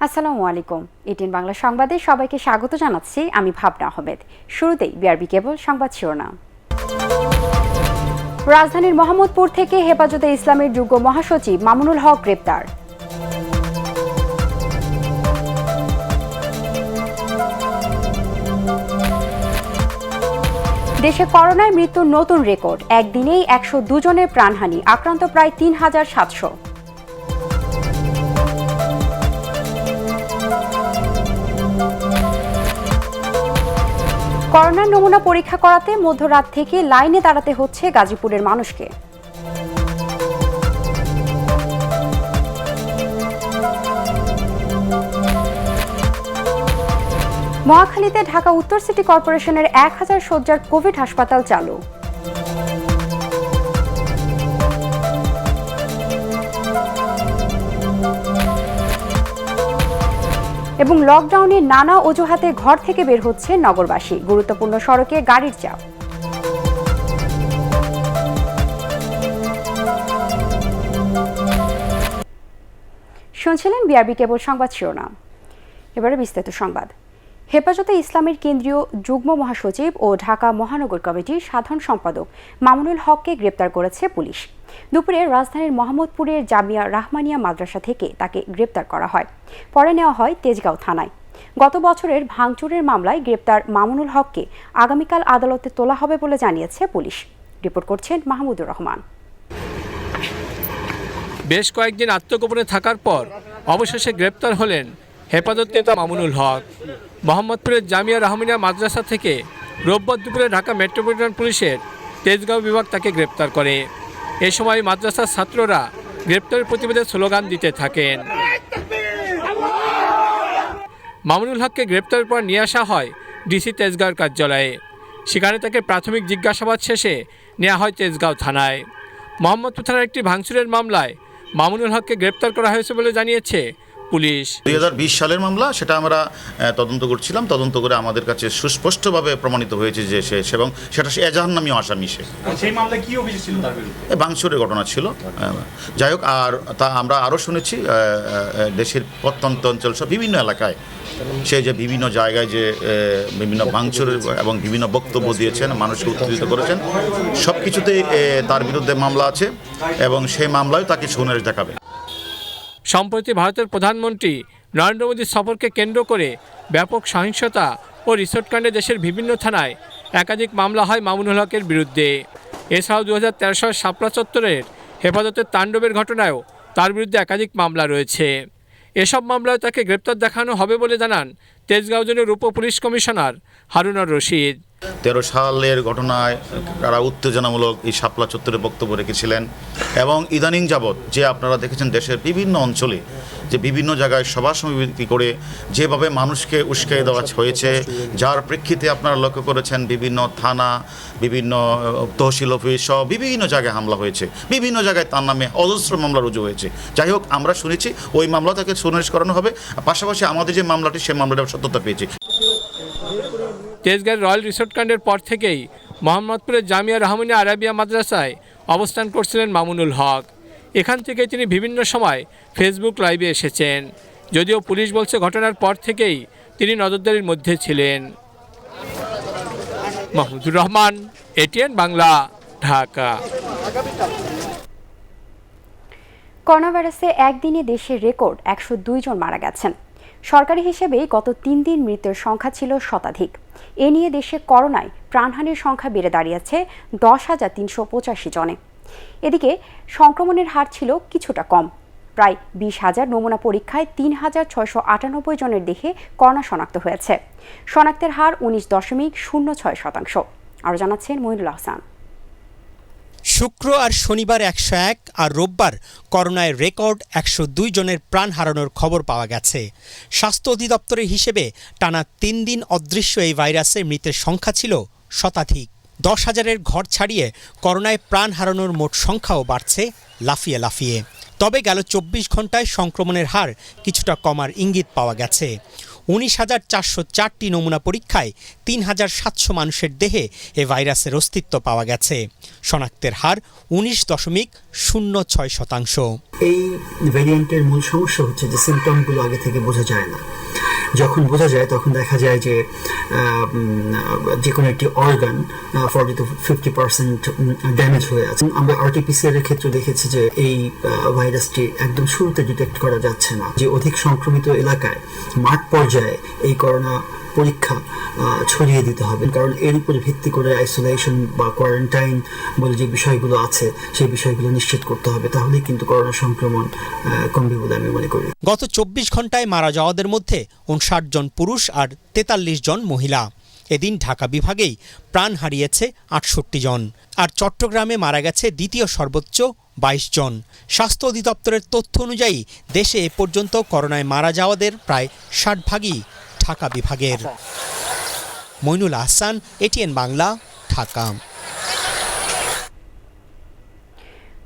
আসসালামু আলাইকুম। এটিএন বাংলা সংবাদে সবাইকে স্বাগত জানাচ্ছি আমি ভাবনা আহমেদ। শুরুতেই বিআরবি কেবল সংবাদ শিরোনাম। রাজধানীর মোহাম্মদপুর থেকে হেফাজতে ইসলামের যুগ্ম মহাসচিব মামুনুল হক গ্রেপ্তার। দেশে করোনায় মৃত্যুর নতুন রেকর্ড, একদিনেই 102 জনের প্রাণহানি, আক্রান্ত প্রায় 3700। করোনার নমুনা পরীক্ষা করাতে মধ্যরাত থেকে লাইনে দাঁড়াতে হচ্ছে গাজীপুরের মানুষকে। মহাখালীতে ঢাকা উত্তর সিটি কর্পোরেশনের 1000 শয্যার কোভিড হাসপাতাল চালু। এবং লকডাউনে নানা অজুহাতে ঘর থেকে বের হচ্ছে নগরবাসী, গুরুত্বপূর্ণ সড়কে গাড়ির চাপ। শুনছিলেন বিআরবি কেবল সংবাদ শিরোনাম। এবারে বিস্তারিত সংবাদ। হেফাজতে ইসলামের কেন্দ্রীয় যুগ্ম মহাসচিব ও ঢাকা মহানগর কমিটির সাধারণ সম্পাদক মামুনুল হককে গ্রেপ্তার করেছে পুলিশ। দুপুরে রাজধানীর মোহাম্মদপুরের জামিয়া রাহমানিয়া মাদ্রাসা থেকে তাকে গ্রেপ্তার করা হয়, পরে নেওয়া হয় তেজগাঁও থানায়। গত বছরের ভাঙচুরের মামলায় গ্রেপ্তার মামুনুল হককে আগামীকাল আদালতে তোলা হবে বলে জানিয়েছে পুলিশ। রিপোর্ট করছেন মাহমুদুর রহমান। বেশ কয়েকদিন আত্মগোপনে থাকার পর অবশেষে গ্রেপ্তার হলেন হেফাজত নেতা মামুনুল হক। মোহাম্মদপুরের জামিয়া রাহমানিয়া মাদ্রাসা থেকে রোববার দুপুরে ঢাকা মেট্রোপলিটন পুলিশের তেজগাঁও বিভাগ তাকে গ্রেপ্তার করে। এ সময় মাদ্রাসার ছাত্ররা গ্রেপ্তারের প্রতিবাদে স্লোগান দিতে থাকেন। মামুনুল হককে গ্রেপ্তারের পর নিয়ে আসা হয় ডিসি তেজগাঁওর কার্যালয়ে। সেখানে তাকে প্রাথমিক জিজ্ঞাসাবাদ শেষে নেওয়া হয় তেজগাঁও থানায়। মোহাম্মদপুর থানার একটি ভাঙচুরের মামলায় মামুনুল হককে গ্রেপ্তার করা হয়েছে বলে জানিয়েছে পুলিশ। 2020 সালের মামলা, সেটা আমরা তদন্ত করছিলাম। তদন্ত করে আমাদের কাছে সুস্পষ্টভাবে প্রমাণিত হয়েছে যে সে এবং সেটা সে এজাহারনামী আসামি। সেই মামলায় কি অভিযোগ ছিল তার বিরুদ্ধে? ভাঙচুরের ঘটনা ছিল। যাই হোক, আর তা আমরা আরও শুনেছি দেশের প্রত্যন্ত অঞ্চল সব বিভিন্ন এলাকায় সে যে বিভিন্ন জায়গায় যে বিভিন্ন ভাঙচুরের এবং বিভিন্ন বক্তব্য দিয়েছেন, মানুষকে উত্তেজিত করেছেন, সব কিছুতেই তার বিরুদ্ধে মামলা আছে এবং সেই মামলায় তাকে সুনারিশ দেখাবে। সম্প্রতি ভারতের প্রধানমন্ত্রী নরেন্দ্র মোদীর সফরকে কেন্দ্র করে ব্যাপক সহিংসতা ও রিসোর্টকাণ্ডে দেশের বিভিন্ন থানায় একাধিক মামলা হয় মামুনুল হকের বিরুদ্ধে। এছাড়াও 2013 সাল শাপলা চত্বরের হেফাজতের তাণ্ডবের ঘটনায়ও তার বিরুদ্ধে একাধিক মামলা রয়েছে। এসব মামলায় তাকে গ্রেপ্তার দেখানো হবে বলে জানান তেজগাঁও জোনের উপ পুলিশ কমিশনার হারুনুর রশিদ। 13 সালের ঘটনায় তারা উত্তেজনামূলক এই শাপলা চত্বরে বক্তব্য রেখেছিলেন এবং ইদানিং যাবৎ যে আপনারা দেখেছেন দেশের বিভিন্ন অঞ্চলে যে বিভিন্ন জায়গায় সভা সমিতি করে যেভাবে মানুষকে উস্কাই দেওয়া হয়েছে, যার প্রেক্ষিতে আপনারা লক্ষ্য করেছেন বিভিন্ন থানা, বিভিন্ন তহসিল অফিস সহ বিভিন্ন জায়গায় হামলা হয়েছে, বিভিন্ন জায়গায় তার নামে অজস্র মামলা রুজু হয়েছে। যাই হোক, আমরা শুনেছি ওই মামলা তাকে সুনারিশ করানো হবে। পাশাপাশি আমাদের যে মামলাটি, সেই মামলাটা সত্যতা পেয়েছি। তেজগাঁর রয়্যাল রিসোর্টকাণ্ডের পর থেকেই মোহাম্মদপুরের জামিয়া রাহমানিয়া আরাবিয়া মাদ্রাসায় অবস্থান করছিলেন মামুনুল হক। এখান থেকে তিনি বিভিন্ন সময় ফেসবুক লাইভে এসেছেন, যদিও পুলিশ বলছে ঘটনার পর থেকেই তিনি নজরদারির মধ্যে ছিলেন। মাহমুদুর রহমান, এটিএন বাংলা, ঢাকা। করোনা ভাইরাসে একদিনে দেশের রেকর্ড 102 জন মারা গেছেন। সরকারি হিসেবে গত 3 দিন মৃতের সংখ্যা ছিল শতাধিক। এ নিয়ে দেশে করোনায় প্রাণহানির সংখ্যা বেড়ে দাঁড়িয়েছে 10,385 জনে। এদিকে সংক্রমণের হার ছিল কিছুটা কম, প্রায় 20,000 নমুনা পরীক্ষায় 3,698 জনের দেহে করোনা শনাক্ত হয়েছে। শনাক্তের হার 19.06%। আরও জানাচ্ছেন মইনুল আহসান। শুক্র আর শনিবার 101 আর রোববার করোনায় রেকর্ড 102 জনের প্রাণ হারানোর খবর পাওয়া গেছে। স্বাস্থ্য অধিদপ্তরের হিসেবে টানা 3 দিন অদৃশ্য এই ভাইরাসে মৃতের সংখ্যা ছিল শতাধিক। 10,000-এর ঘর ছাড়িয়ে করোনায় প্রাণ হারানোর মোট সংখ্যাও বাড়ছে লাফিয়ে লাফিয়ে। তবে গেল 24 ঘন্টায় সংক্রমণের হার কিছুটা কমার ইঙ্গিত পাওয়া গেছে। 19,404টি নমুনা পরীক্ষায় 3,700 মানুষের দেহে এ ভাইরাসের অস্তিত্ব পাওয়া গেছে। শনাক্তের হার 19.06%। এই ভ্যারিয়েন্টের মূল সমস্যা হচ্ছে যে সিমটমগুলো আগে থেকে বোঝা যায় না। যখন বোঝা যায় তখন দেখা যায় যে কোনো একটি অর্গান 40 to 50% ড্যামেজ হয়ে আছে। আমরা RT-PCR এর ক্ষেত্রে দেখেছি যে এই ভাইরাসটি একদম শুরুতে ডিটেক্ট করা যাচ্ছে না। যে অধিক সংক্রমিত এলাকায় মাঠ পর্যায়ে এই করোনা পরীক্ষা ছড়িয়ে দিতে হবে, কারণ এর উপরে ভিত্তি করে আইসোলেশন বা কোয়ারেন্টাইন বলে যে বিষয়গুলো আছে সেই বিষয়গুলো নিশ্চিত করতে হবে, তাহলেই কিন্তু করোনা সংক্রমণ কমবে বলে আমি মনে করি। গত 24 ঘন্টায় মারা যাওয়াদের মধ্যে 59 জন পুরুষ আর 43 জন মহিলা। এদিন ঢাকা বিভাগেই প্রাণ হারিয়েছে 68 জন, আর চট্টগ্রামে মারা গেছে দ্বিতীয় সর্বোচ্চ 22 জন। স্বাস্থ্য অধিদপ্তরের তথ্য অনুযায়ী দেশে এ পর্যন্ত করোনায় মারা যাওয়াদের প্রায় 60 ভাগই ঢাকা বিভাগের। মইনুল আহসান, ATN বাংলা, ঢাকা।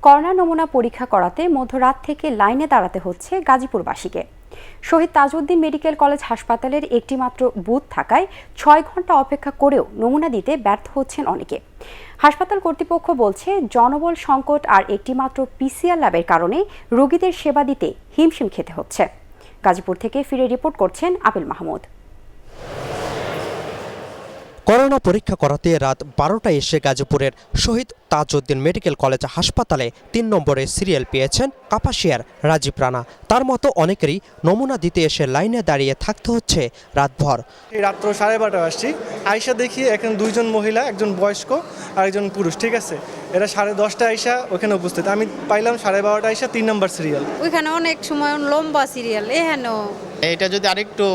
করোনা নমুনা পরীক্ষা করাতে মধ্যরাত থেকে লাইনে দাঁড়াতে হচ্ছে গাজীপুরবাসীকে। শহীদ তাজউদ্দিন মেডিকেল কলেজ হাসপাতালের একটি মাত্র বুথ থাকায় 6 ঘন্টা অপেক্ষা করেও নমুনা দিতে ব্যর্থ হচ্ছেন অনেকে। হাসপাতাল কর্তৃপক্ষ বলছে, জনবল সংকট আর একটি মাত্র PCR ল্যাবের কারণে রোগীদের সেবা দিতে হিমশিম খেতে হচ্ছে। গাজীপুর থেকে ফিরে রিপোর্ট করছেন আপিল মাহমুদ। করোনা পরীক্ষা করাতে রাত 12টায় এসে গাজীপুরের শহীদ তাজউদ্দিন মেডিকেল কলেজ হাসপাতালে 3 নম্বরে সিরিয়াল পেয়েছেন কাপাসিয়ার রাজীব রানা। তার মতো অনেকেরই নমুনা দিতে এসে লাইনে দাঁড়িয়ে থাকতে হচ্ছে রাতভর। রাত্র 12:30 আসছি, আইসা দেখি এখন 2 জন মহিলা, একজন বয়স্ক আর একজন পুরুষ। ঠিক আছে, এরা 10:30 আইসা ওখানে উপস্থিত। আমি পাইলাম 12:30 আইসা 3 নম্বর সিরিয়াল। ওইখানে অনেক সময় লম্বা সিরিয়াল। এখানেও এটা যদি আরেকটু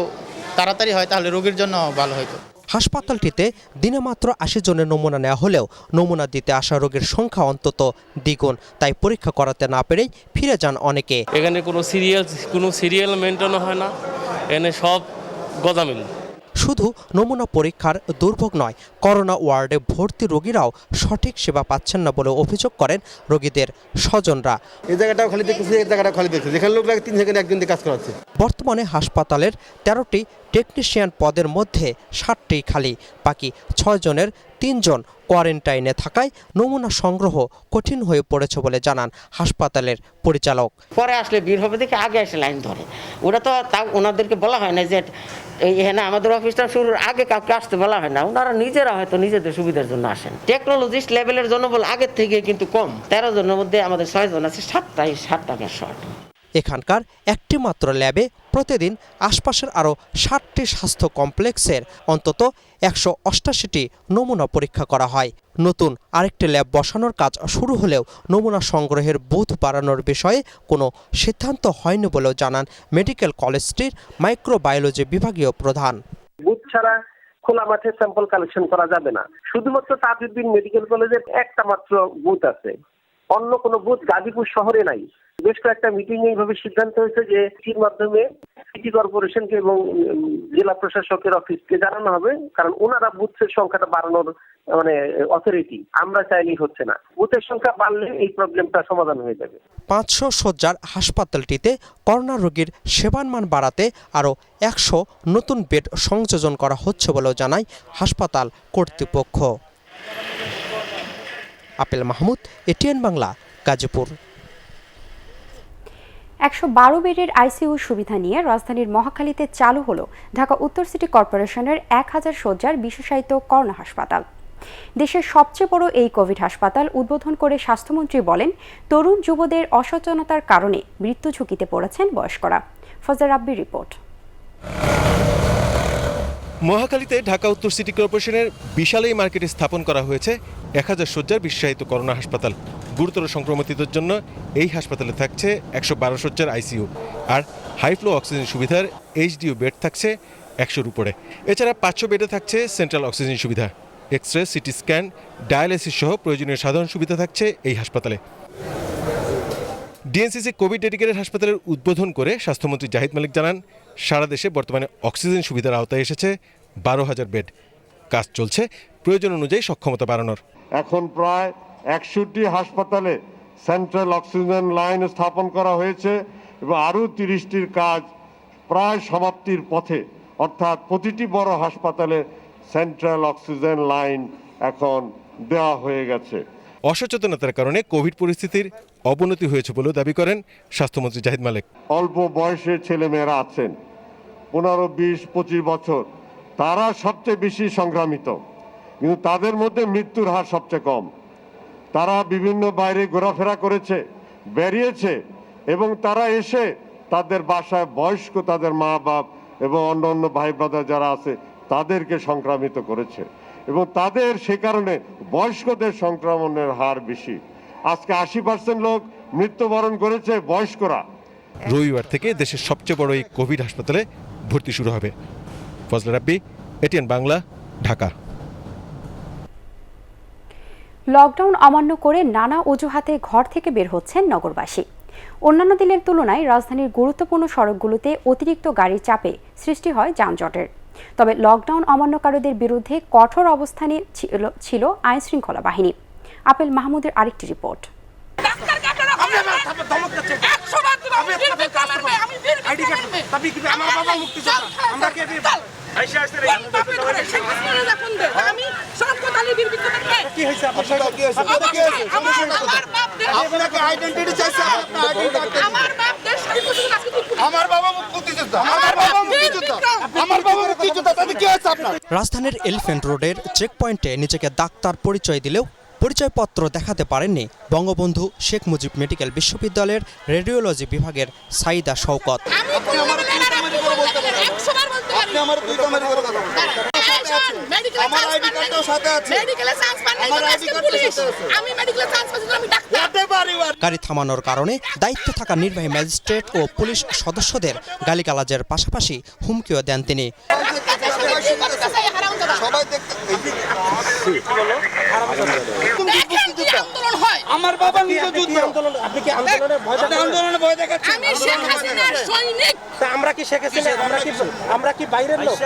তাড়াতাড়ি হয় তাহলে রোগীর জন্য ভালো হতো। হাসপাতালটিতে দিনে মাত্র 80 জনের নমুনা নেওয়া হলেও নমুনা দিতে আসা রোগীর সংখ্যা অন্তত দ্বিগুণ। তাই পরীক্ষা করাতে না পেরেই ফিরে যান অনেকে। এখানে কোনো সিরিয়াল মেনটেন হয় না, এখানে সব গদামিল। শুধু নমুনা পরীক্ষার দুর্ভোগ নয়, করোনা ওয়ার্ডে ভর্তি রোগীরাও সঠিক সেবা পাচ্ছেন না বলে অভিযোগ করেন রোগীদের স্বজনরা। এই জায়গাটাও খালি দেখতেছি, এই জায়গাটাও খালি দেখতেছি, যেখানে লোক লাগে 3 সেকেন্ড একদিন কাজ করাচ্ছে। বর্তমানে হাসপাতালের 13টি টেকনিশিয়ান পদের মধ্যে 60টি খালি, বাকি 6 জনের 3 জন কোয়ারেন্টাইনে থাকায় নমুনা সংগ্রহ কঠিন হয়ে পড়েছে বলে জানান হাসপাতালের পরিচালক। পরে আসলে ভিড় হবে দেখে আগে এসে লাইন ধরে, ওরা তো তাও ওনাদেরকে বলা হয় না যে এখানে আমাদের অফিসটা শুরুর আগে কাউকে আসতে বলা হয় না, ওনারা নিজেরা হয়তো নিজেদের সুবিধার জন্য আসেন। টেকনোলজিস্ট লেভেলের জনবল আগের থেকে কিন্তু কম, 13 জনের মধ্যে আমাদের 6 জন আছে, 7টা শর্ট। এখানকার একটি মাত্র ল্যাবে প্রতিদিন আশপাশের আরও 60টি স্বাস্থ্য কমপ্লেক্সের অন্তত 188টি নমুনা পরীক্ষা করা হয়। নতুন আরেকটি ল্যাব বসানোর কাজ শুরু হলেও নমুনা সংগ্রহের বুথ বাড়ানোর বিষয়ে কোনো সিদ্ধান্ত হয়নি বলেও জানান মেডিকেল কলেজটির মাইক্রোবায়োলজি বিভাগীয় প্রধান। বুথ ছাড়া খোলা মাঠে স্যাম্পল কালেকশন করা যাবে না। শুধুমাত্র তাজউদ্দিন মেডিকেল কলেজের একটা মাত্র বুথ আছে, অন্য কোনো বুথ গাজীপুর শহরে নাই। বেশ কয়েকটা মিটিং এইভাবে সিদ্ধান্ত হয়েছে যে এর মাধ্যমে সিটি কর্পোরেশনকে এবং জেলা প্রশাসকের অফিসকে জানানো হবে, কারণ ওনারা বুথের সংখ্যাটা বাড়ানোর অথরিটি। আমরা চাইলেই হচ্ছে না, বুথের সংখ্যা বাড়লে এই প্রবলেমটা সমাধান হয়ে যাবে। 500 শয্যার হাসপাতালটিতে করোনা রোগীর সেবার মান বাড়াতে আরও 100 নতুন বেড সংযোজন করা হচ্ছে বলেও জানায় হাসপাতাল কর্তৃপক্ষ। Appeal Mahmud, ATN Bangla, Gazipur. 112 বেডের আইসিইউ সুবিধা নিয়ে রাজধানীর মহাখালীতে চালু হলো ঢাকা উত্তর সিটি কর্পোরেশনের 1000 শয্যার বিশেষায়িত করোনা হাসপাতাল। দেশের সবচেয়ে বড় এই কোভিড হাসপাতাল উদ্বোধন করে স্বাস্থ্যমন্ত্রী বলেন, তরুণ যুবদের অসচেতনতার কারণে মৃত্যু ঝুঁকিতে পড়েছেন বয়স্করা। ফজর রাব্বির রিপোর্ট। মহাখালীতে ঢাকা উত্তর সিটি কর্পোরেশনের বিশাল এই মার্কেটে স্থাপন করা হয়েছে 1000 শয্যার বিশেষায়িত করোনা হাসপাতাল। গুরুতর সংক্রমিতদের জন্য এই হাসপাতালে থাকছে 112 শয্যার আইসিইউ, আর হাই ফ্লো অক্সিজেন সুবিধার HDU বেড থাকছে 100-র উপরে। এছাড়া 500 বেডে থাকছে সেন্ট্রাল অক্সিজেন সুবিধা, এক্সরে, সিটি স্ক্যান, ডায়ালাইসিস সহ প্রয়োজনীয় সাধারণ সুবিধা থাকছে এই হাসপাতালে। ডিএনসিসি কোভিড ডেডিকেটেড হাসপাতালের উদ্বোধন করে স্বাস্থ্যমন্ত্রী জাহিদ মালিক জানান, সারা দেশে বর্তমানে অক্সিজেন সুবিধার আওতায় এসেছে 12,000 বেড। কাজ চলছে প্রয়োজন অনুযায়ী সক্ষমতা বাড়ানোর। এখন প্রায় 61টি হাসপাতালে সেন্ট্রাল অক্সিজেন লাইন স্থাপন করা হয়েছে এবং আরও 30টির কাজ প্রায় সমাপ্তির পথে, অর্থাৎ প্রতিটি বড় হাসপাতালে সেন্ট্রাল অক্সিজেন লাইন এখন দেওয়া হয়ে গেছে। অসচেতনতার কারণে কোভিড পরিস্থিতির অবনতি হয়েছে বলেও দাবি করেন স্বাস্থ্যমন্ত্রী জাহিদ মালেক। অল্প বয়সের ছেলেমেয়েরা আছেন 15, 20, 25 বছর, তারা সবচেয়ে বেশি সংক্রামিত, কিন্তু তাদের মধ্যে মৃত্যুর হার সবচেয়ে কম। তারা বিভিন্ন বাইরে ঘোরাফেরা করেছে, বেরিয়েছে, এবং তারা এসে তাদের বাসায় বয়স্ক তাদের মা বাপ এবং অন্য ভাই ব্রাদার যারা আছে তাদেরকে সংক্রামিত করেছে, এবং তাদের সে কারণে বয়স্কদের সংক্রমণের হার বেশি। আজকে 80% লোক মৃত্যুবরণ করেছে বয়স্করা। রবিবার থেকে দেশের সবচেয়ে বড় এই কোভিড হাসপাতালে ভর্তি শুরু হবে। ফজলে রাব্বি, এটিএন বাংলা, ঢাকা। লকডাউন অমান্য করে নানা অজুহাতে ঘর থেকে বের হচ্ছেন নগরবাসী। অন্যান্য দিনের তুলনায় রাজধানীর গুরুত্বপূর্ণ সড়কগুলোতে অতিরিক্ত গাড়ির চাপে সৃষ্টি হয় যানজটের। তবে লকডাউন অমান্যকারীদের বিরুদ্ধে কঠোর অবস্থানে ছিল আইনশৃঙ্খলা বাহিনী। আপেল মাহমুদের আরেকটি রিপোর্ট। রাজধানীর এলিফ্যান্ট রোডের চেকপয়েন্টে নিজেকে ডাক্তার পরিচয় দিলেও পরিচয়পত্র দেখাতে পারেননি বঙ্গবন্ধু শেখ মুজিব মেডিকেল বিশ্ববিদ্যালয়ের রেডিওলজি বিভাগের সাইদা শওকত। গাড়ি থামানোর কারণে দায়িত্বে থাকা নির্বাহী ম্যাজিস্ট্রেট ও পুলিশ সদস্যদের গালিগালাজের পাশাপাশি হুমকিও দেন তিনি। আমার বাবা নিজে যুদ্ধ, আপনি কি আন্দোলনে ভয় দেখাচ্ছেন? আমি শেখ হাসিনার সৈনিক। আমরা কি শেখ হাসিনা, আমরা কি বাইরের লোক?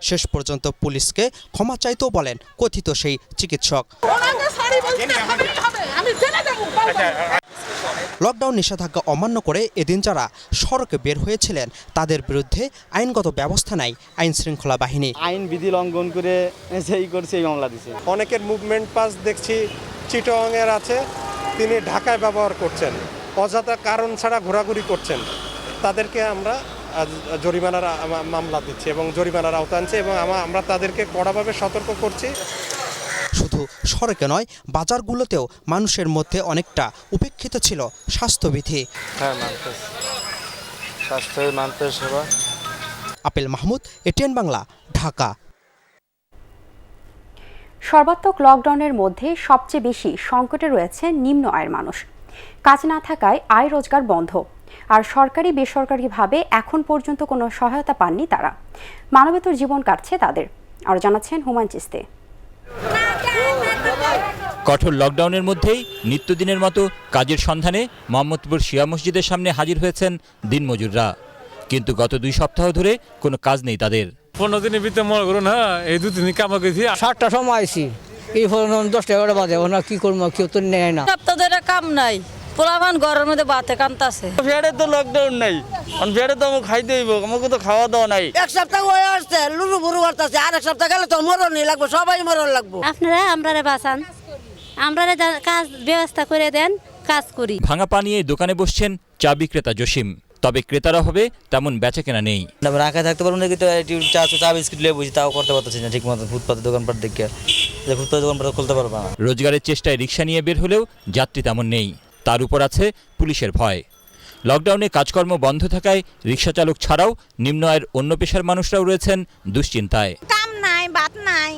শেষ পর্যন্ত পুলিশকে ক্ষমা চাইতেও বলেন কথিত সেই চিকিৎসক। লকডাউন নিষেধাজ্ঞা অমান্য করে এদিন যারা সড়কে বের হয়েছিলেন তাদের বিরুদ্ধে আইনগত ব্যবস্থা নেয় আইন শৃঙ্খলা বাহিনী। আইন বিধি লঙ্ঘন করে সেই করছে, এই মামলা দিছে। অনেকের মুভমেন্ট পাস দেখছি চিটংয়ের আছে, তিনি ঢাকায় ব্যবহার করছেন, অযথা কারণ ছাড়া ঘোরাঘুরি করছেন, তাদেরকে আমরা জরিমানার মামলা দিচ্ছি এবং জরিমানার আওতা আনছি এবং আমরা তাদেরকে কড়াভাবে সতর্ক করছি। শুধু সড়কে নয়, বাজারগুলোতেও মানুষের মধ্যে অনেকটা উপেক্ষিত ছিল স্বাস্থ্যবিধি। Apple Mahmud, ATN Bangla, Dhaka. সর্বাত্মক লকডাউনের মধ্যে সবচেয়ে বেশি সংকটে রয়েছে নিম্ন আয়ের মানুষ। কাজ না থাকায় আয় রোজগার বন্ধ, আর সরকারি বেসরকারিভাবে এখন পর্যন্ত কোনো সহায়তা পাননি তারা। মানবেতর জীবন কাটছে তাদের। আর জানাচ্ছেন হুমায়ুন চিস্তি। কঠোর লকডাউনের মধ্যেই নিত্যদিনের মতো কাজের সন্ধানে মোহাম্মদপুর শিয়া মসজিদের সামনে হাজির হয়েছেন দিনমজুররা, কিন্তু গত 2 সপ্তাহ ধরে কোনো কাজ নেই তাদের। 15 দিনের ভিতরে মনে করুন, হ্যাঁ, এই 2 দিন কাম করেছি। 7টার সময় আইছি, এই 10টা 11টা বাজে, ওনা কি করবো, কেউ তো নেয় না। সপ্তাহ ধরে কাম নাই, পোলাপান ঘরের মধ্যে বাতে কান্তাছে। ফেরে তো লকডাউন নাই, ফেরে তো আমি খাইতে হইব, আমাকে তো খাওয়া দাওয়া নাই। 1 সপ্তাহ হয়ে আসছে, লুরু বুরু করতেছে, আর 1 সপ্তাহ গেলে তো মরণই লাগবে, সবাই মরণ লাগবে। আপনারা আমরারে বাঁচান, আমরারে কাজ ব্যবস্থা করে দেন, কাজ করি। ভাঙা পানিয়ে দোকানে বসছেন চা বিক্রেতা জসিম, তবে ক্রেতারা হবে তেমন বেচাকেনা নেই। রাখায় থাকতে পারবো না, কিন্তু চা বিস্কিট লিয়ে বুঝি, তাও করতে পারতেছি না ঠিক মতো। ফুটপাতের দোকানপাট দেখে ফুটপাতের দোকানপাট খুলতে পারবো না। রোজগারের চেষ্টায় রিক্সা নিয়ে বের হলেও যাত্রী তেমন নেই, তার উপর আছে পুলিশের ভয়। লকডাউনে কাজকর্ম বন্ধ থাকায় রিক্সা চালক ছাড়াও নিম্ন আয়ের অন্য পেশার মানুষরাও রয়েছেন দুশ্চিন্তায়। কাম নাই, ভাত নাই,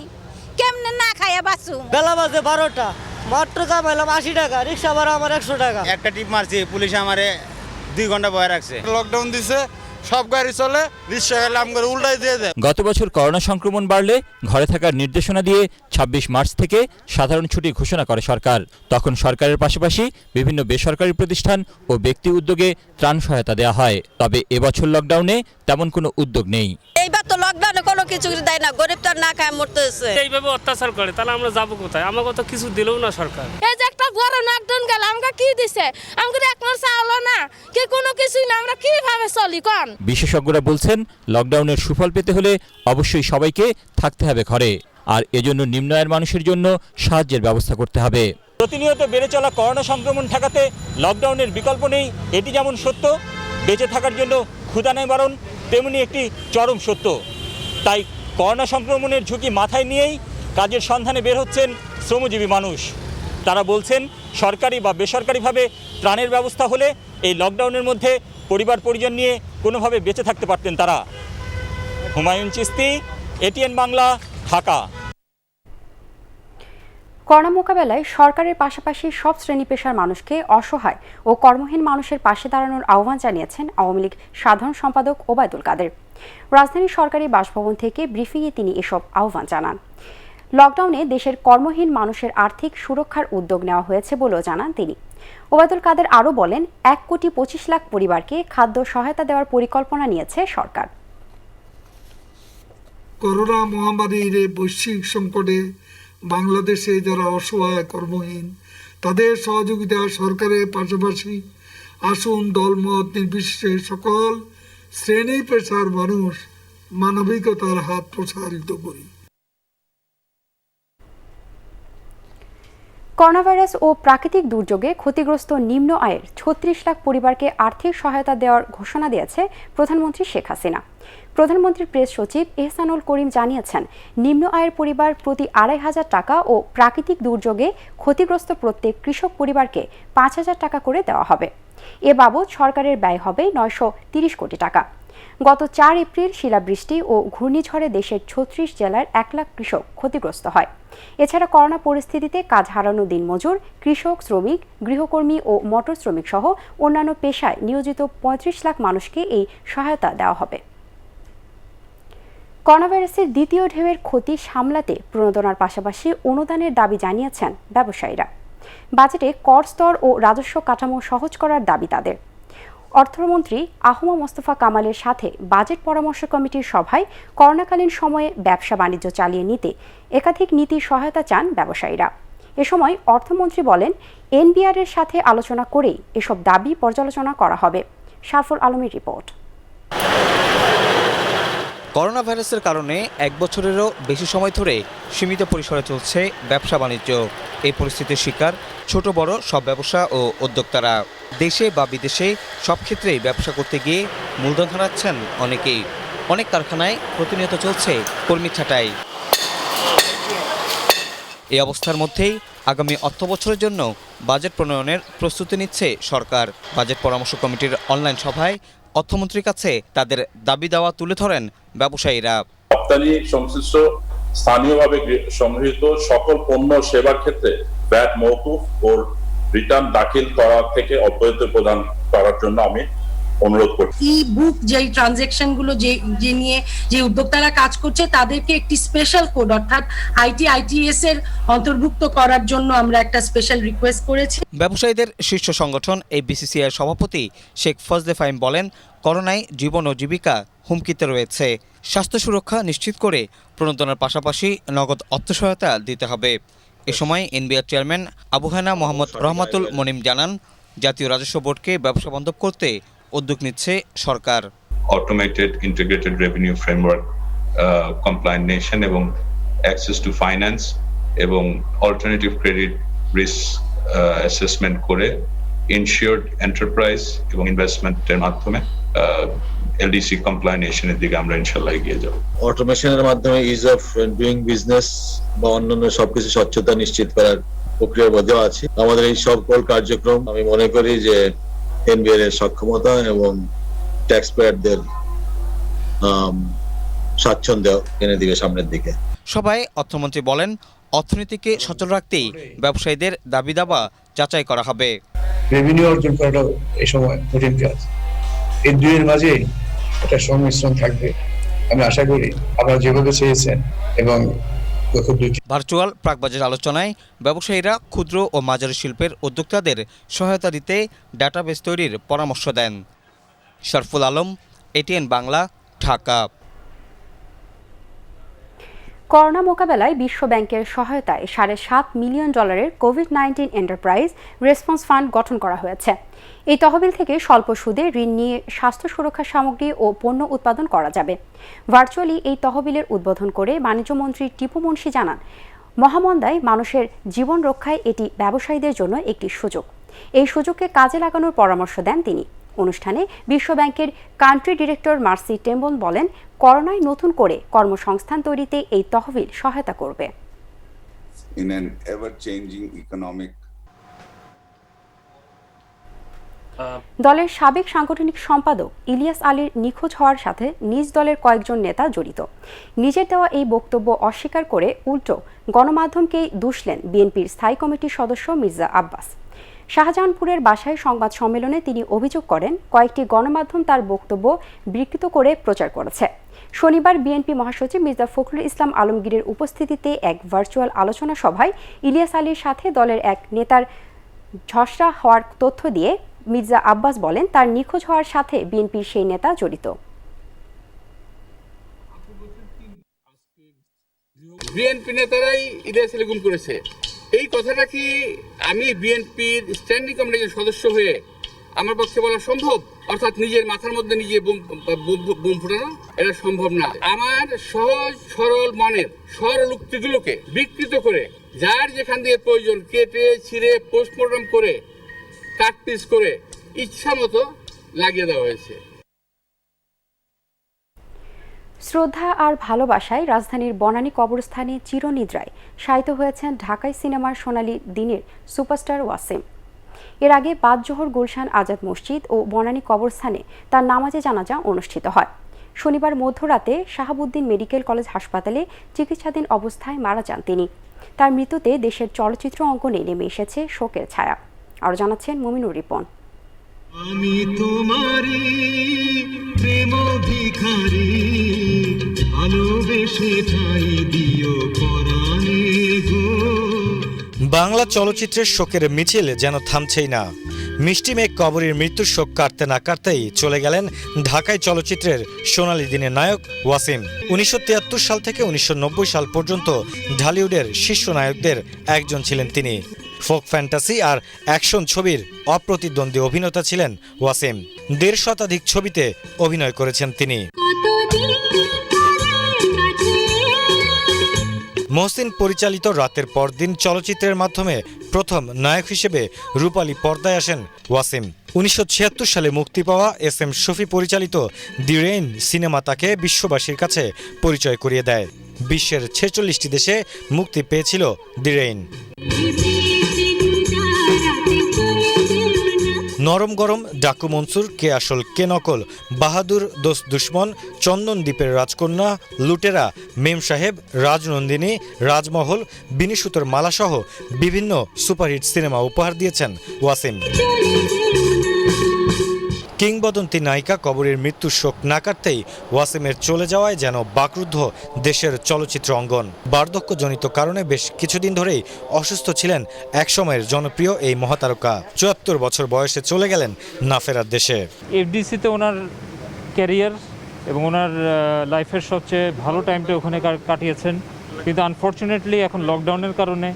কেমনে না খাইয়া বাঁচু। বেলা বাজে 12টা, মাত্র কামাইলাম 80 টাকা, রিক্সা ভাড়া আমার 100 টাকা। একটা টিপ মারছি, পুলিশ আমারে 2 ঘন্টা বয়ে রাখছে। লকডাউন দিছে, সব গাড়ি চলে, রিক্সা গেলে আম করে উল্টাই দিয়ে দেয়। গত বছর করোনা সংক্রমণ বাড়লে ঘরে থাকার নির্দেশনা দিয়ে 26 মার্চ থেকে সাধারণ ছুটি ঘোষণা করে সরকার। তখন সরকারের পাশাপাশি বিভিন্ন বেসরকারি প্রতিষ্ঠান ও ব্যক্তি উদ্যোগে ত্রাণ সহায়তা দেওয়া হয়। তবে এবছর লকডাউনে তেমন কোনো উদ্যোগ নেই। এইবার তো লকডাউনে কোনো কিছু দেয় না, গরিব তো না খায় মরতেছে। এইভাবে অত্যাচার করে, তাহলে আমরা যাবো কোথায়? আমাকে তো কিছু দিলও না সরকার। এই যে একটা বড় লকডাউন গেল, আমাকে কি দিছে? আমাকে এক মাস চাউল না, কি কোনো কিছুই না, আমরা কিভাবে চলি কোন? যান। বিশেষজ্ঞরা বলছেন লকডাউনের সুফল পেতে হলে অবশ্যই সবাইকে থাকতে হবে ঘরে, আর এজন্য নিম্ন আয়ের মানুষের জন্য সাহায্যের ব্যবস্থা করতে হবে। প্রতিনিয়ত বেড়ে চলা করোনা সংক্রমণ ঠেকাতে লকডাউনের বিকল্প নেই, এটি যেমন সত্য, বেঁচে থাকার জন্য ক্ষুধা নেই বারণ তেমনি একটি চরম সত্য। তাই করোনা সংক্রমণের ঝুঁকি মাথায় নিয়েই কাজের সন্ধানে বের হচ্ছেন শ্রমজীবী মানুষ। তারা বলছেন সরকারি বা বেসরকারিভাবে ত্রাণের ব্যবস্থা হলে এই লকডাউনের মধ্যে পরিবার পরিজন নিয়ে কোনোভাবে বেঁচে থাকতে পারতেন তারা। হুমায়ুন চিস্তি, এটিএন বাংলা, ঢাকা। করোনা মোকাবেলায় সরকারের পাশাপাশি সব শ্রেণী পেশার মানুষকে অসহায় ও কর্মহীন মানুষের পাশে দাঁড়ানোর আহ্বান জানিয়েছেন আওয়ামী লীগ সাধারণ সম্পাদক ওবায়দুল কাদের। রাজধানীর সরকারি বাসভবন থেকে ব্রিফিংয়ে তিনি এসব আহ্বান জানান। লকডাউনে দেশের কর্মহীন মানুষের আর্থিক সুরক্ষার উদ্যোগ নেওয়া হয়েছে বলেও জানান তিনি। ওবায়দুল কাদের আরও বলেন, 1,25,00,000 পরিবারকে খাদ্য সহায়তা দেওয়ার পরিকল্পনা নিয়েছে সরকার। করোনা মহামারীর বৈশ্বিক সংকটে বাংলাদেশে যারা অসহায় কর্মহীন তাদের সহযোগিতা সরকারের পাশাপাশি আসুন দলমত নির্বিশেষে সকল শ্রেণী পেশার মানুষ মানবিকতার হাত প্রসারিত করি। করোনাভাইরাস ও প্রাকৃতিক দুর্যোগে ক্ষতিগ্রস্ত নিম্ন আয়ের 36 লাখ পরিবারকে আর্থিক সহায়তা দেওয়ার ঘোষণা দিয়েছে প্রধানমন্ত্রী শেখ হাসিনা। প্রধানমন্ত্রীর প্রেস সচিব এহসানুল করিম জানিয়েছেন, নিম্ন আয়ের পরিবার প্রতি 2,500 টাকা ও প্রাকৃতিক দুর্যোগে ক্ষতিগ্রস্ত প্রত্যেক কৃষক পরিবারকে 5,000 টাকা করে দেওয়া হবে। এ বাবদ সরকারের ব্যয় হবে 930 কোটি টাকা। গত 4 এপ্রিল শিলাবৃষ্টি ও ঘূর্ণিঝড়ে দেশের 36 জেলার 1 লাখ কৃষক ক্ষতিগ্রস্ত হয়। এছাড়া করোনা পরিস্থিতিতে কাজ হারানো দিনমজুর, কৃষক, শ্রমিক, গৃহকর্মী ও মোটর শ্রমিক সহ অন্যান্য পেশায় নিয়োজিত 35 লাখ মানুষকে এই সহায়তা দেওয়া হবে। করোনাভাইরাসের দ্বিতীয় ঢেউয়ের ক্ষতি সামলাতে প্রণোদনার পাশাপাশি অনুদানের দাবি জানিয়েছেন ব্যবসায়ীরা। বাজেটে কর স্তর ও রাজস্ব কাঠামো সহজ করার দাবি তাদের। অর্থমন্ত্রী আহমদ মোস্তফা কামালের সাথে বাজেট পরামর্শ কমিটির সভায় করোনাকালীন সময়ে ব্যবসা বাণিজ্য চালিয়ে নিতে একাধিক নীতির সহায়তা চান ব্যবসায়ীরা। এ সময় অর্থমন্ত্রী বলেন, এনবিআর এর সাথে আলোচনা করেই এসব দাবি পর্যালোচনা করা হবে। শারফুল আলমের রিপোর্ট। করোনা ভাইরাসের কারণে 1 বছরেরও বেশি সময় ধরে সীমিত পরিসরে চলছে ব্যবসা বাণিজ্য। এই পরিস্থিতির শিকার ছোট বড় সব ব্যবসা ও উদ্যোক্তারা। দেশে বা বিদেশে সব ক্ষেত্রেই ব্যবসা করতে গিয়ে মূলধন হারাচ্ছেন অনেকেই। অনেক কারখানায় প্রতিনিয়ত চলছে কর্মী ছাঁটাই। এই অবস্থার মধ্যেই আগামী অর্থবছরের জন্য বাজেট প্রণয়নের প্রস্তুতি নিচ্ছে সরকার। বাজেট পরামর্শ কমিটির অনলাইন সভায় অর্থমন্ত্রীর কাছে তাদের দাবি দাওয়া তুলে ধরেন ব্যবসায়ীরা। রপ্তানি সংশ্লিষ্ট স্থানীয়ভাবে সংগৃহীত সকল পণ্য সেবার ক্ষেত্রে ভ্যাট মওকুফ ও রিটার্ন দাখিল করা থেকে অব্যাহতি প্রদান করার জন্য আমি অনুরোধ করছি। ই বুক যে ট্রানজ্যাকশন গুলো যে নিয়ে যে উদ্যোক্তারা কাজ করছে তাদেরকে একটি স্পেশাল কোড অর্থাৎ আইটিএস এর অন্তর্ভুক্ত করার জন্য আমরা একটা স্পেশাল রিকোয়েস্ট করেছি। ব্যবসায়ীদের শীর্ষ সংগঠন বিসিসিআই সভাপতি শেখ ফজলে ফাহিম বলেন, করোনায় জীবন ও জীবিকা হুমকিতে রয়েছে। স্বাস্থ্য সুরক্ষা নিশ্চিত করে প্রণোদনার পাশাপাশি নগদ অর্থ সহায়তা দিতে হবে। এ সময় এনবিআর চেয়ারম্যান আবু হানা মোহাম্মদ রহমাতুল মনিম জানান, জাতীয় রাজস্ব বোর্ডকে ব্যবসা বান্ধব করতে উদ্যোগ নিচ্ছে সরকার। Automated integrated revenue framework, compliant nation এবং অ্যাক্সেস টু ফাইন্যান্স এবং অল্টারনেটিভ ক্রেডিট রিস্ক অ্যাসেসমেন্ট করে ইনশিওরড এন্টারপ্রাইজ এবং ইনভেস্টমেন্টের মাধ্যমে এলডিসি কমপ্লায়েন্ট নেশনের দিকে আমরা ইনশাআল্লাহ এগিয়ে যাব। অটোমেশনের মাধ্যমে ইজ অফ ডুইং বিজনেস বা অন্যান্য সবকিছু স্বচ্ছতা নিশ্চিত করার প্রক্রিয়ার মধ্যেও আছে। আমাদের এই সকল কার্যক্রম আমি মনে করি যে এনবিআর এর সক্ষমতা এবং ট্যাক্স পেয়ারদের স্বাচ্ছন্দ্য এনে দিবে সামনের দিকে। সবাই অর্থমন্ত্রী বলেন, অর্থনীতিকে সচল রাখতেই ব্যবসায়ীদের দাবি দাবা যাচাই করা হবে। রেভিনিউ অর্জন করাটা এই সময় কঠিন কাজ। এই দুইয়ের মাঝে একটা সংমিশ্রণ থাকবে। আমি আশা করি আপনারা যেভাবে চেয়েছেন এবং ভার্চুয়াল প্রাকবাজেট আলোচনায় ব্যবসায়ীরা ক্ষুদ্র ও মাঝারি শিল্পের উদ্যোক্তাদের সহায়তা দিতে ডাটাবেস তৈরির পরামর্শ দেন। শারফুল আলম, এটিএন বাংলা, ঢাকা। করোনা মোকাবেলায় বিশ্ব ব্যাংকের সহায়তায় $7.5 million COVID-19 enterprise response fund গঠন করা হয়েছে। এই তহবিল থেকে স্বল্প সুদে ঋণ নিয়ে স্বাস্থ্য সুরক্ষা সামগ্রী ও পণ্য উৎপাদন করা যাবে। ভার্চুয়ালি এই তহবিলের উদ্বোধন করে বাণিজ্যমন্ত্রী টিপু মুন্সি জানান, মহামন্দায় মানুষের জীবন রক্ষায় এটি ব্যবসায়ীদের জন্য একটি সুযোগ। এই সুযোগকে কাজে লাগানোর পরামর্শ দেন তিনি। অনুষ্ঠানে বিশ্ব ব্যাংকের কান্ট্রি ডিরেক্টর মার্সি টেম্বন বলেন, করোনায় নতুন করে কর্মসংস্থান তৈরিতে এই তহবিল সহায়তা করবে। দলের সাবেক সাংগঠনিক সম্পাদক ইলিয়াস আলীর নিখোঁজ হওয়ার সাথে নিজ দলের কয়েকজন নেতা জড়িত। নিজের দেওয়া এই বক্তব্য অস্বীকার করে উল্টো গণমাধ্যমকেই দুষলেন বিএনপির স্থায়ী কমিটির সদস্য মির্জা আব্বাস। শাহজাহানপুরের বাসায় সংবাদ সম্মেলনে তিনি অভিযোগ করেন, কয়েকটি গণমাধ্যম তার বক্তব্য বিকৃত করে প্রচার করেছে। শনিবার বিএনপি মহাসচিব মির্জা ফখরুল ইসলাম আলমগীরের উপস্থিতিতে এক ভার্চুয়াল আলোচনা সভায় ইলিয়াস আলীর সাথে দলের এক নেতার ঝগড়া হওয়ার তথ্য দিয়ে মির্জা আব্বাস বলেন, তার নিখোঁজ হওয়ার সাথে বিএনপির সেই নেতা জড়িত। বিএনপি নেতারাই ইলিয়াস আলী গুম করেছে, এই কথাটা কি আমি বিএনপির স্ট্যান্ডিং কমিটির সদস্য হয়ে আমার পক্ষে বলা সম্ভব? অর্থাৎ নিজের মাথার মধ্যে নিজে বোম ফুটানো, এটা সম্ভব না। আমার সহজ সরল মনের সরল উক্তিগুলোকে বিকৃত করে যার যেখান দিয়ে প্রয়োজন কেটে ছিঁড়ে পোস্টমর্টম করে কাটপিস করে ইচ্ছা মতো লাগিয়ে দেওয়া হয়েছে। শ্রদ্ধা আর ভালোবাসায় রাজধানীর বনানী কবরস্থানে চিরনিদ্রায় শায়িত হয়েছেন ঢাকাই সিনেমার সোনালী দিনের সুপারস্টার ওয়াসিম। এর আগে বাদজোহর গুলশান আজাদ মসজিদ ও বনানী কবরস্থানে তার নামাজে জানাজা অনুষ্ঠিত হয়। শনিবার মধ্যরাতে শাহাবুদ্দিন মেডিকেল কলেজ হাসপাতালে চিকিৎসাধীন অবস্থায় মারা যান তিনি। তার মৃত্যুতে দেশের চলচ্চিত্র অঙ্গনে নেমে এসেছে শোকের ছায়া। আরও জানাচ্ছেন মুমিনুর রিপন। আমি তোমারি প্রেম ভিখারি, ভালোবেসে ঠাই দিও পরাণে গো। বাংলা চলচ্চিত্রের শোকের মিছিল যেন থামছেই না। মিষ্টি মেঘ কবরীর মৃত্যুর শোক কাটতে না কাটতেই চলে গেলেন ঢাকায় চলচ্চিত্রের সোনালী দিনের নায়ক ওয়াসিম। 1973 সাল থেকে 1990 সাল পর্যন্ত ঢালিউডের শীর্ষ নায়কদের একজন ছিলেন তিনি। ফোক ফ্যান্টাসি আর অ্যাকশন ছবির অপ্রতিদ্বন্দ্বী অভিনেতা ছিলেন ওয়াসিম। 1.5 শতাধিক ছবিতে অভিনয় করেছেন তিনি। মহসিন পরিচালিত রাতের পর দিন চলচ্চিত্রের মাধ্যমে প্রথম নায়ক হিসেবে রূপালী পর্দায় আসেন ওয়াসিম। 1976 সালে মুক্তি পাওয়া SM শফি পরিচালিত দি রেইন সিনেমা তাকে বিশ্ববাসীর কাছে পরিচয় করিয়ে দেয়। বিশ্বের 46টি দেশে মুক্তি পেয়েছিল দি রেইন। নরম গরম, ডাকু মনসুর, কে আসল কে নকল, বাহাদুর, দোস্ত দুশ্মন, চন্দন দ্বীপের রাজকন্যা, লুটেরা, মেম সাহেব, রাজনন্দিনী, রাজমহল, বিনিসুতোর মালাসহ বিভিন্ন সুপারহিট সিনেমা উপহার দিয়েছেন ওয়াসিম। কিংবদন্তি নায়িকা কবরীর মৃত্যুর শোক না কাটতেই ওয়াসিমের চলে যাওয়ায় যেন বাকরুদ্ধ দেশের চলচ্চিত্র অঙ্গন। বার্ধক্যজনিত কারণে বেশ কিছুদিন ধরেই অসুস্থ ছিলেন একসময়ের জনপ্রিয় এই মহাতারকা। 74 বছর বয়সে চলে গেলেন না ফেরার দেশে। এফডিসিতে ওনার ক্যারিয়ার এবং ওনার লাইফের সবচেয়ে ভালো টাইমটা ওখানে কাটিয়েছেন, কিন্তু আনফর্চুনেটলি এখন লকডাউনের কারণে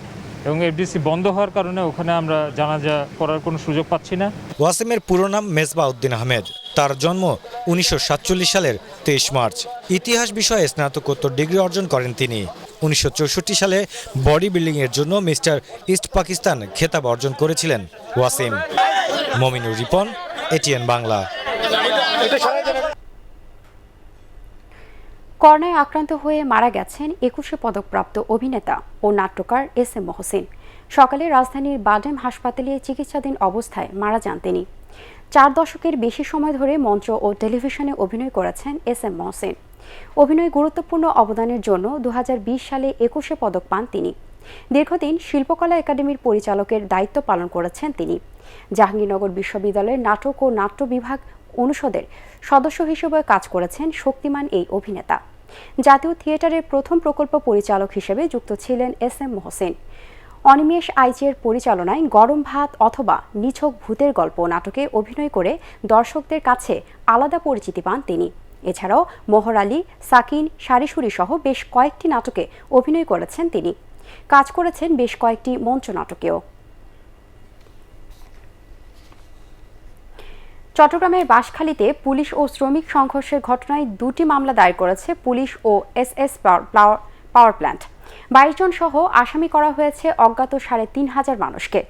এবং এফডিসি বন্ধ হওয়ার কারণে ওখানে আমরা জানাজা করার কোনো সুযোগ পাচ্ছি না। ওয়াসিমের পুরো নাম মেজবা উদ্দিন আহমেদ। তার জন্ম 1947 সালের 23 মার্চ। ইতিহাস বিষয়ে স্নাতকোত্তর ডিগ্রি অর্জন করেন তিনি। 1964 সালে বডি বিল্ডিং এর জন্য মিস্টার ইস্ট পাকিস্তান খেতাব অর্জন করেছিলেন ওয়াসিম। মমিনুর রিপন, এটিএন বাংলা। করোনায় আক্রান্ত হয়ে মারা গেছেন 21 পদকপ্রাপ্ত অভিনেতা ও নাট্যকার SM মহসিন। সকালে রাজধানীর বাডেম হাসপাতালে চিকিৎসাধীন অবস্থায় মারা যান তিনি। 4 দশকের বেশি সময় ধরে মঞ্চ ও টেলিভিশনে অভিনয় করেছেন SM মহসিন। অভিনয়ে গুরুত্বপূর্ণ অবদানের জন্য 2020 সালে 21 পদক পান তিনি। দীর্ঘদিন শিল্পকলা একাডেমির পরিচালকের দায়িত্ব পালন করেছেন তিনি। জাহাঙ্গীরনগর বিশ্ববিদ্যালয়ের নাটক ও নাট্য বিভাগ অনুষদের সদস্য হিসেবে কাজ করেছেন শক্তিমান এই অভিনেতা। জাতীয় থিয়েটারের প্রথম প্রকল্প পরিচালক হিসেবে যুক্ত ছিলেন SM মহসিন। অনিমেষ আইচের পরিচালনায় গরম ভাত অথবা নিছক ভূতের গল্প নাটকে অভিনয় করে দর্শকদের কাছে আলাদা পরিচিতি পান তিনি। এছাড়াও মোহর আলী, সাকিন, সারিসুরি সহ বেশ কয়েকটি নাটকে অভিনয় করেছেন তিনি। কাজ করেছেন বেশ কয়েকটি মঞ্চ নাটকেও। চট্টগ্রামের বাঁশখালীতে পুলিশ ও শ্রমিক সংঘর্ষের ঘটনায় 2টি মামলা দায়ের করেছে পুলিশ ও এসএস পাওয়ার প্ল্যান্ট। 22 জন সহ আসামি করা হয়েছে অজ্ঞাত 3,500 মানুষকে।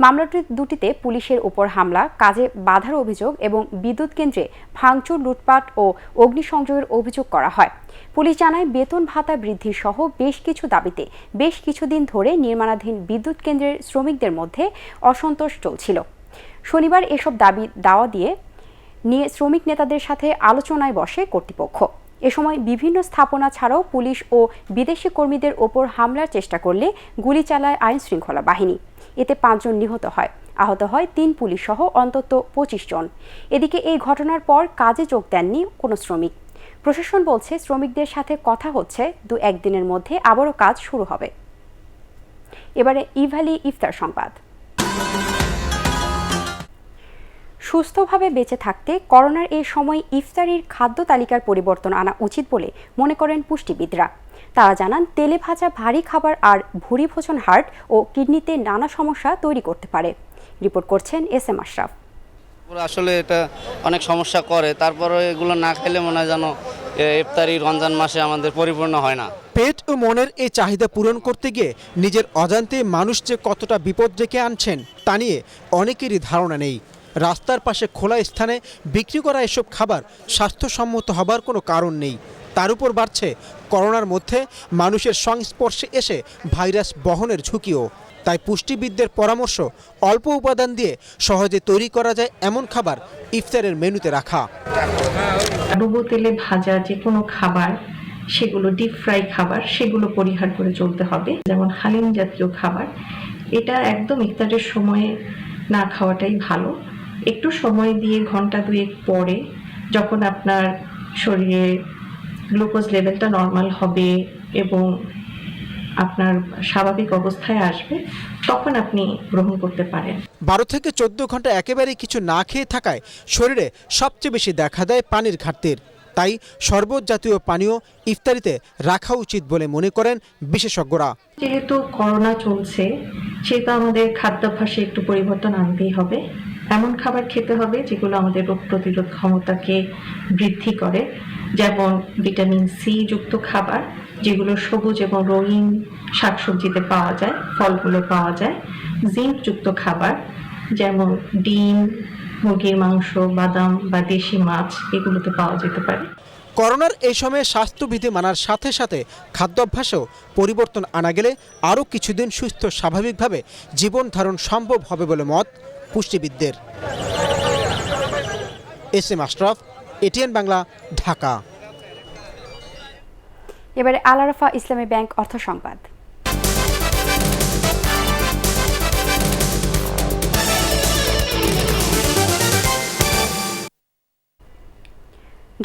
মামলা দুটিতে পুলিশের উপর হামলা, কাজে বাধার অভিযোগ এবং বিদ্যুৎ কেন্দ্রে ভাঙচুর, লুটপাট ও অগ্নিসংযোগের অভিযোগ করা হয়। পুলিশ জানায় বেতন ভাতা বৃদ্ধি সহ বেশ কিছু দাবিতে বেশ কিছুদিন ধরে নির্মাণাধীন বিদ্যুৎ কেন্দ্রের শ্রমিকদের মধ্যে অসন্তোষ চলছিল। শনিবার এসব দাওয়া দিয়ে নিয়ে শ্রমিক নেতাদের সাথে আলোচনায় বসে কর্তৃপক্ষ। এ সময় বিভিন্ন স্থাপনা ছাড়াও পুলিশ ও বিদেশি কর্মীদের ওপর হামলার চেষ্টা করলে গুলি চালায় আইনশৃঙ্খলা বাহিনী। এতে 5 জন নিহত হয়, আহত হয় 3 পুলিশ সহ অন্তত 25 জন। এদিকে এই ঘটনার পর কাজে যোগ দেননি কোনো শ্রমিক। প্রশাসন বলছে শ্রমিকদের সাথে কথা হচ্ছে, 2-1 দিনের মধ্যে আবারও কাজ শুরু হবে। এবারে ইভ্যালি ইফতার সংবাদ। সুস্থভাবে বেঁচে থাকতে করোনার এই সময় ইফতারির খাদ্য তালিকার পরিবর্তন আনা উচিত বলে মনে করেন পুষ্টিবিদরা। তারা জানান, তেলে ভাজা ভারী খাবার আর ভুঁড়ি ভোজন হার্ট ও কিডনিতে নানা সমস্যা তৈরি করতে পারে। রিপোর্ট করছেন SM আশরাফ। আসলে এটা অনেক সমস্যা করে, তারপরে এগুলো না খেলে মনে হয় যেন ইফতারি রমজান মাসে আমাদের পরিপূর্ণ হয় না। পেট ও মনের এই চাহিদা পূরণ করতে গিয়ে নিজের অজান্তে মানুষ যে কতটা বিপদ ডেকে আনছেন তা নিয়ে অনেকেরই ধারণা নেই। রাস্তার পাশে খোলা স্থানে বিক্রি করা এসব খাবার স্বাস্থ্যসম্মত হবার কোনো কারণ নেই। তার উপর বাড়ছে করোনার মধ্যে মানুষের সংস্পর্শে এসে ভাইরাস বহনের ঝুঁকিও। তাই পুষ্টিবিদদের পরামর্শ, অল্প উপাদান দিয়ে সহজে তৈরি করা যায় এমন খাবার ইফতারের মেনুতে রাখা। ডুবো তেলে ভাজা যে কোনো খাবার, সেগুলো ডিপ ফ্রাই খাবার, সেগুলো পরিহার করে চলতে হবে। যেমন হালিম জাতীয় খাবার, এটা একদম ইফতারের সময়ে না খাওয়াটাই ভালো। একটু সময় দিয়ে ঘন্টা 2 পরে যখন আপনার শরীরে গ্লুকোজ লেভেলটা নর্মাল হবে এবং আপনার স্বাভাবিক অবস্থায় আসবে, তখন আপনি গ্রহণ করতে পারেন। 12 থেকে 14 ঘন্টা একেবারে কিছু না খেয়ে থাকায় শরীরে সবচেয়ে বেশি দেখা দেয় পানির ঘাটতির। তাই শরবত জাতীয় পানীয় ইফতারিতে রাখা উচিত বলে মনে করেন বিশেষজ্ঞরা। যেহেতু করোনা চলছে, সেহেতু আমাদের খাদ্যাভ্যাসে একটু পরিবর্তন আনতেই হবে। এমন খাবার খেতে হবে যেগুলো আমাদের রোগ প্রতিরোধ ক্ষমতাকে বৃদ্ধি করে, যেমন ভিটামিন সি যুক্ত খাবার, যেগুলো সবুজ এবং রঙিন শাকসবজিতে পাওয়া যায়, ফলগুলো পাওয়া যায়। জিঙ্ক যুক্ত খাবার, যেমন ডিম, মুরগির মাংস, বাদাম বা দেশি মাছ, এগুলোতে পাওয়া যেতে পারে। করোনার এই সময়ে স্বাস্থ্যবিধি মানার সাথে সাথে খাদ্যাভ্যাসেও পরিবর্তন আনা গেলে আরও কিছুদিন সুস্থ স্বাভাবিকভাবে জীবন ধারণ সম্ভব হবে বলে মত পুষ্টিবিদদের। SM Ashraf, ATN Bangla, Dhaka. এবারে আল আরাফা ইসলামী ব্যাংক অর্থ সংবাদ।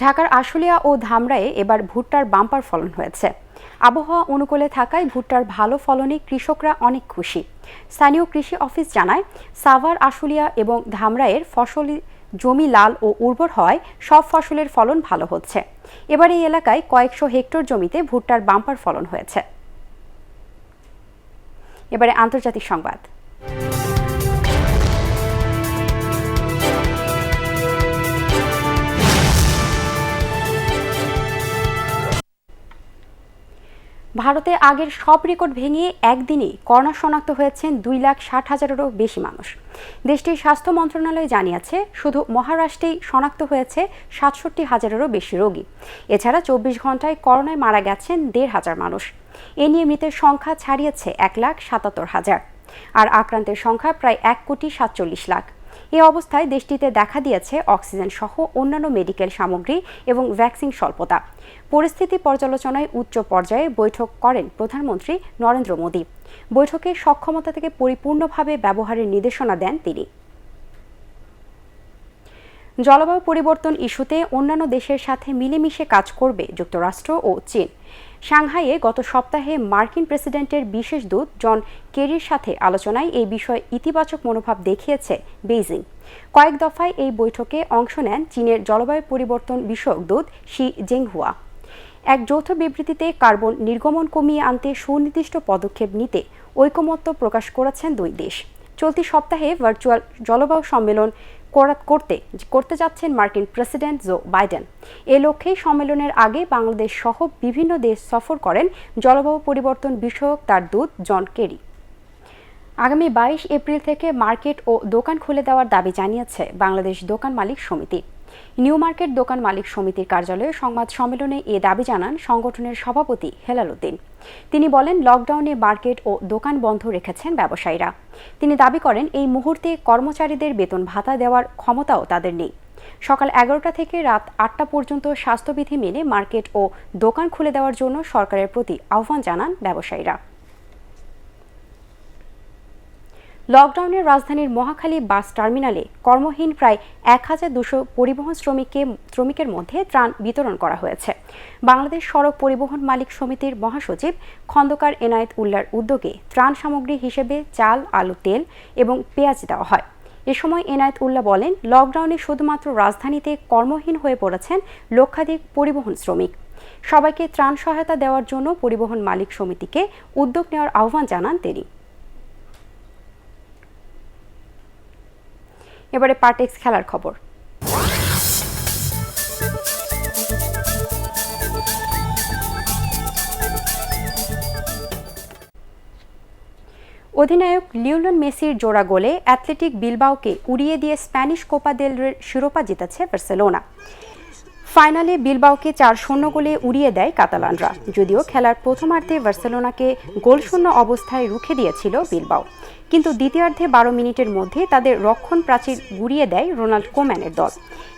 ঢাকার আশুলিয়া ও ধামরায়ে এবার ভুট্টার বাম্পার ফলন হয়েছে। আবহাওয়া অনুকূলে থাকায় ভুট্টার ভালো ফলনে কৃষকরা অনেক খুশি। স্থানীয় কৃষি অফিস জানায়, সাভার, আশুলিয়া এবং ধামরায়ের ফসলি জমি লাল ও উর্বর হওয়ায় সব ফসলের ফলন ভালো হচ্ছে। এবার এই এলাকায় কয়েকশো হেক্টর জমিতে ভুট্টার বাম্পার ফলন হয়েছে। এবারে আন্তর্জাতিক সংবাদ। ভারতে আগের সব রেকর্ড ভেঙে একদিনে করোনা শনাক্ত হয়েছেন 2,60,000-এরও বেশি মানুষ। দেশটির স্বাস্থ্য মন্ত্রণালয় জানিয়েছে, শুধু মহারাষ্ট্রেই শনাক্ত হয়েছে 67,000-এরও বেশি রোগী। এছাড়া 24 ঘন্টায় করোনায় মারা গেছেন 1,500 মানুষ। এ নিয়ে মৃতের সংখ্যা ছাড়িয়েছে 1,77,000, আর আক্রান্তের সংখ্যা প্রায় 1,47,00,000। এ অবস্থায় দেশটিতে দেখা দিয়েছে অক্সিজেন সহ অন্যান্য মেডিকেল সামগ্রী এবং ভ্যাকসিন স্বল্পতা। পরিস্থিতি পর্যালোচনায় উচ্চ পর্যায়ে বৈঠক করেন প্রধানমন্ত্রী নরেন্দ্র মোদী। বৈঠকে সক্ষমতা থেকে পরিপূর্ণভাবে ব্যবহারের নির্দেশনা দেন তিনি। জলবায়ু পরিবর্তন ইস্যুতে অন্যান্য দেশের সাথে মিলেমিশে কাজ করবে যুক্তরাষ্ট্র ও চীন। সাংহাইয়ে গত সপ্তাহে মার্কিন প্রেসিডেন্টের বিশেষ দূত জন কেরির সাথে আলোচনায় এই বিষয়ে ইতিবাচক মনোভাব দেখিয়েছে বেইজিং। কয়েক দফায় এই বৈঠকে অংশ নেন চীনের জলবায়ু পরিবর্তন বিষয়ক দূত শি জেংহুয়া। এক যৌথ বিবৃতিতে কার্বন নির্গমন কমিয়ে আনতে সুনির্দিষ্ট পদক্ষেপ নিতে ঐকমত্য প্রকাশ করেছেন দুই দেশ। চলতি সপ্তাহে ভার্চুয়াল জলবায়ু সম্মেলন করতে যাচ্ছেন মার্কিন প্রেসিডেন্ট জো বাইডেন। এ লক্ষ্যেই সম্মেলনের আগে বাংলাদেশ সহ বিভিন্ন দেশ সফর করেন জলবায়ু পরিবর্তন বিষয়ক তার দূত জন কেরি। আগামী 22 এপ্রিল থেকে মার্কেট ও দোকান খুলে দেওয়ার দাবি জানিয়েছে বাংলাদেশ দোকান মালিক সমিতি। নিউ মার্কেট দোকান মালিক সমিতির কার্যালয়ে সংবাদ সম্মেলনে এ দাবি জানান সংগঠনের সভাপতি হেলাল উদ্দিন। তিনি বলেন, লকডাউনে মার্কেট ও দোকান বন্ধ রেখেছেন ব্যবসায়ীরা। তিনি দাবি করেন, এই মুহূর্তে কর্মচারীদের বেতন ভাতা দেওয়ার ক্ষমতাও তাদের নেই। সকাল 11টা থেকে রাত 8টা পর্যন্ত স্বাস্থ্যবিধি মেনে মার্কেট ও দোকান খুলে দেওয়ার জন্য সরকারের প্রতি আহ্বান জানান ব্যবসায়ীরা। লকডাউনে রাজধানীর মহাখালী বাস টার্মিনালে কর্মহীন প্রায় 1200 পরিবহন শ্রমিকের মধ্যে ত্রাণ বিতরণ করা হয়েছে। বাংলাদেশ সড়ক পরিবহন মালিক সমিতির মহাসচিব খন্দকার এনায়েত উল্লাহর উদ্যোগে ত্রাণ সামগ্রী হিসেবে চাল, আলু, তেল এবং পেঁয়াজ দেওয়া হয়। এ সময় এনায়েত উল্লাহ বলেন, লকডাউনে শুধুমাত্র রাজধানীতে কর্মহীন হয়ে পড়েছেন লক্ষাধিক পরিবহন শ্রমিক। সবাইকে ত্রাণ সহায়তা দেওয়ার জন্য পরিবহন মালিক সমিতিকে উদ্যোগ নেওয়ার আহ্বান জানান তিনি। এবারে পার্টেক্স খেলার খবর। অধিনায়ক লিওনেল মেসির জোড়া গোলে অ্যাথলেটিক বিলবাওকে উড়িয়ে দিয়ে স্প্যানিশ কোপা দেল রের শিরোপা জিতেছে বার্সেলোনা। ফাইনালে বিলবাওকে 4-0 গোলে উড়িয়ে দেয় কাতালানরা। যদিও খেলার প্রথমার্ধে বার্সেলোনাকে গোলশূন্য অবস্থায় রুখে দিয়েছিল বিলবাও, কিন্তু দ্বিতীয়ার্ধে 12 মিনিটের মধ্যে তাদের রক্ষণ প্রাচীর গুড়িয়ে দেয় রোনাল্ড কোম্যানের দল।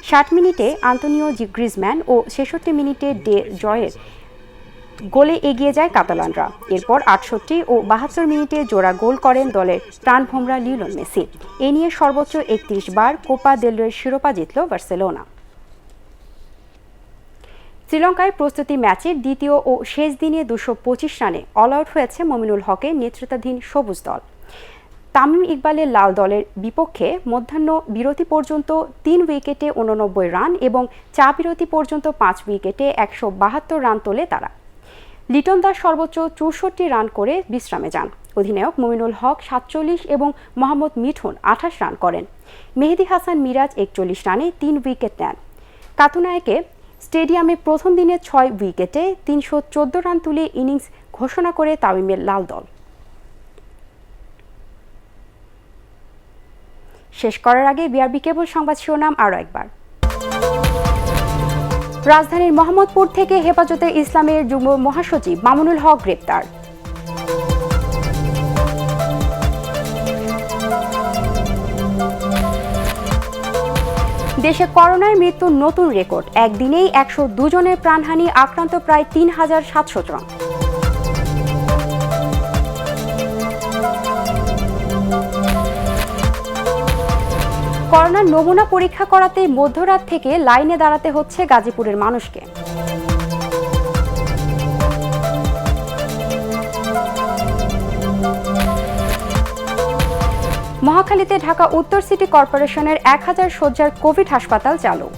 60 মিনিটে আন্তোনিও গ্রিজম্যান ও 66 মিনিটে ডে জয়ের গোলে এগিয়ে যায় কাতালানরা। এরপর 68 ও 72 মিনিটে জোড়া গোল করেন দলের প্রাণভোমরা লিওনেল মেসি। এ নিয়ে সর্বোচ্চ 31 বার কোপা দেল রের শিরোপা জিতল বার্সেলোনা। শ্রীলঙ্কায় প্রস্তুতি ম্যাচের দ্বিতীয় ও শেষ দিনে 225 রানে অল আউট হয়েছে মমিনুল হকের নেতৃত্বাধীন সবুজ দল। তামিম ইকবালের লাল দলের বিপক্ষে মধ্যাহ্ন বিরতি পর্যন্ত 3 উইকেটে 89 রান এবং চা বিরতি পর্যন্ত 5 উইকেটে 172 রান তোলে তারা। লিটন দাস সর্বোচ্চ 64 রান করে বিশ্রামে যান। অধিনায়ক মমিনুল হক 47 এবং মোহাম্মদ মিঠুন 28 রান করেন। মেহেদী হাসান মিরাজ 41 রানে 3 উইকেট নেন। কাতুনায়কে স্টেডিয়ামে প্রথম দিনে 6 উইকেটে 314 রান তুলে ইনিংস ঘোষণা করে তামিমের লাল দল। শেষ করার আগে বিআরবি কেবল সংবাদ শিরোনাম আরও একবার। রাজধানীর মোহাম্মদপুর থেকে হেফাজতে ইসলামের যুগ্ম মহাসচিব মামুনুল হক গ্রেপ্তার। দেশে করোনায় মৃত্যুর নতুন রেকর্ড, একদিনেই 102 জনের প্রাণহানি, আক্রান্ত প্রায় 3700 জন। করোনার নমুনা পরীক্ষা করাতে মধ্যরাত থেকে লাইনে দাঁড়াতে হচ্ছে গাজীপুরের মানুষকে। মহাখালীতে ঢাকা উত্তর সিটি কর্পোরেশনের 1000 শয্যার কোভিড হাসপাতাল চালু।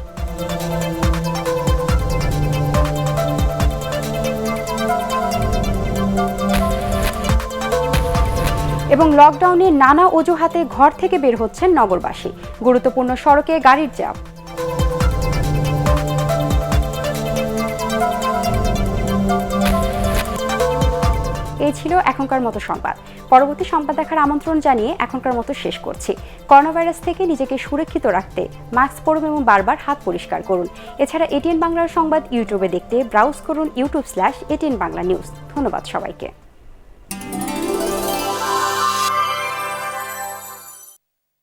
এবং লকডাউনে নানা অজুহাতে ঘর থেকে বের হচ্ছেন নগরবাসী, গুরুত্বপূর্ণ সড়কে গাড়ির চাপ। এই ছিল এখনকার মতো সংবাদ। পরবর্তী সংবাদ দেখার আমন্ত্রণ জানিয়ে এখনকার মতো শেষ করছি। করোনা ভাইরাস থেকে নিজেকে সুরক্ষিত রাখতে মাস্ক পরুন এবং বারবার হাত পরিষ্কার করুন। এছাড়া এটিএন বাংলার সংবাদ ইউটিউবে দেখতে ব্রাউজ করুন youtube/ATN বাংলা নিউজ। ধন্যবাদ সবাইকে।